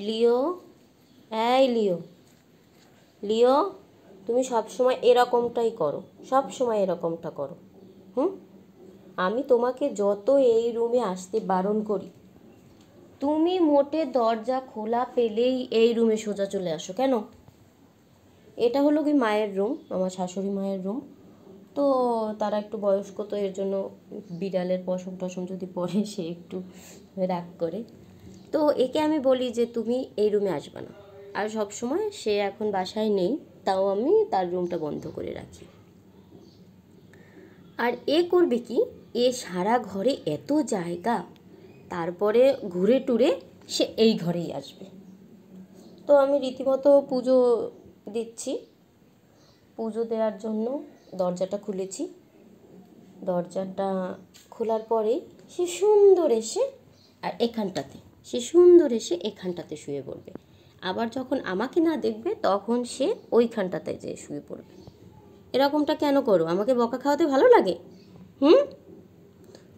লিও, এই লিও, লিও, তুমি সবসময় এরকমটাই করো, সব সময় এরকমটা করো। আমি তোমাকে যত এই রুমে আসতে বারণ করি, তুমি মোটে দরজা খোলা পেলেই এই রুমে সোজা চলে আসো কেন? এটা হলো কি মায়ের রুম, আমার শাশুড়ি মায়ের রুম। তো তারা একটু বয়স্ক, তো এর জন্য বিড়ালের পশম টশম যদি পড়ে সে একটু রাগ করে। তো একে আমি বলি যে তুমি এই রুমে আসবে না। আর সব সময় সে এখন বাসায় নেই, তাও আমি তার রুমটা বন্ধ করে রাখি। আর এ করবে কি, এ সারা ঘরে এত জায়গা, তারপরে ঘুরে টুরে সে এই ঘরেই আসবে। তো আমি রীতিমতো পুজো দিচ্ছি, পুজো দেওয়ার জন্য দরজাটা খুলেছি। দরজাটা খোলার পরে সে সুন্দর এসে আর এখানটাতে, সে সুন্দর এসে এখানটাতে শুয়ে পড়বে। আবার যখন আমাকে না দেখবে তখন সে ওইখানটাতে যেয়ে শুয়ে পড়বে। এরকমটা কেন করো? আমাকে বকা খাওয়াতে ভালো লাগে?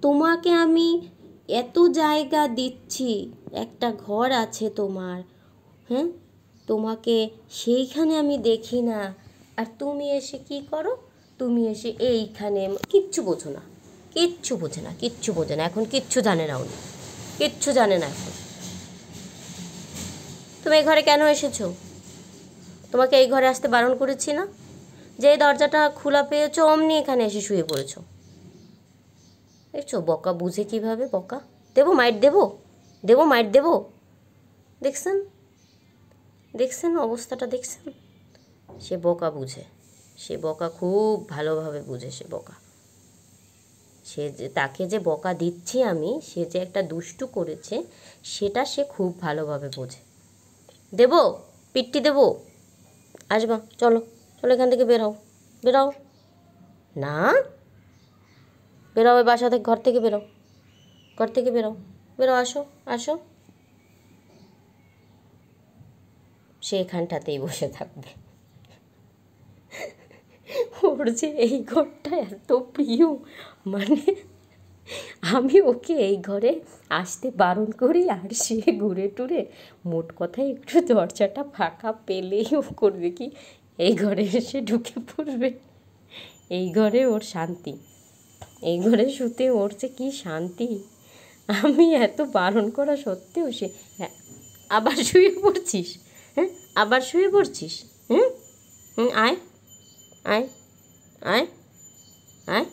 তোমাকে আমি এত জায়গা দিচ্ছি, একটা ঘর আছে তোমার, তোমাকে সেইখানে আমি দেখি না, আর তুমি এসে কি করো? তুমি এসে এইখানে কিচ্ছু বোঝো না, কিচ্ছু বোঝে না, কিচ্ছু বোঝে না, এখন কিচ্ছু জানে না, উনি কিচ্ছু জানে না। এখন তুমি এই ঘরে কেন এসেছো? তোমাকে এই ঘরে আসতে বারণ করেছি না? যে দরজাটা খোলা পেয়েছো অমনি এখানে এসে শুয়ে পড়েছো। দেখছো বকা বুঝে কীভাবে? বকা দেবো, মাইট দেবো, দেবো মাইট দেবো। দেখছেন, দেখছেন অবস্থাটা, দেখছেন? সে বকা বুঝে, সে বকা খুব ভালোভাবে বুঝে। সে বকা, সে যে তাকে যে বকা দিচ্ছি আমি, সে যে একটা দুষ্টু করেছে সেটা সে খুব ভালোভাবে বোঝে। দেবো, পিট্টি দেবো, আসবা, চলো চলো এখান থেকে বেরাও, বেরাও না, বেরাও, ওই বাসা থেকে, ঘর থেকে বেরো, ঘর থেকে বেরো, বেরো, আসো আসো। সে এখানটাতেই বসে থাকবে। ওর যে এই ঘরটা এত প্রিয়, মানে আমি ওকে এই ঘরে আসতে বারণ করি, আর সে ঘুরে টুরে মোট কথায় একটু দরজাটা ফাঁকা পেলেই ও করবে কি, এই ঘরে এসে ঢুকে পড়বে। এই ঘরে ওর শান্তি, এই ঘরে শুতে ওর যে কী শান্তি। আমি এত বারণ করা সত্ত্বেও সে, হ্যাঁ আবার শুয়ে পড়ছিস, আবার শুয়ে পড়ছিস, আয় আয় আয় আয়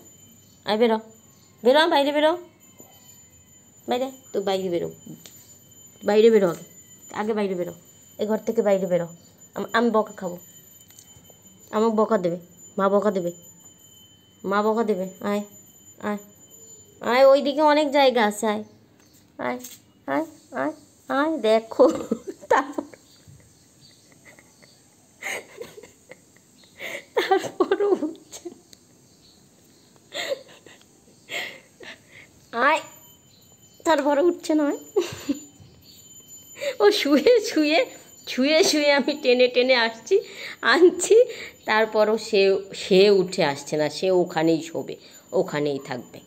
আয়, বেরো, বেরো, বাইরে বেরো, বাইরে, তো বাইরে বেরো, বাইরে বেরো, আগে আগে বাইরে বেরো, এ ঘর থেকে বাইরে বেরো। আমি বকা খাবো, আমাকে বকা দেবে, মা বকা দেবে, মা বকা দেবে। আয় আয় আয়, ওইদিকে অনেক জায়গা আছে, আয় আয় আয় আয় আয়, দেখো তারপরও উঠছে, আয়, তারপরে উঠছে নয়। ও শুয়ে শুয়ে শুয়ে শুয়ে আমি টেনে টেনে আনছি, তারপরও সে সে উঠে আসছে না, সে ওখানেই শোবে, ওখানেই থাকবে।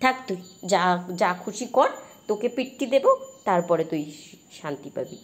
থাক, তুই যা যা খুশি কর, তোকে পিট্টি দেবো, তারপরে তুই শান্তি পাবি।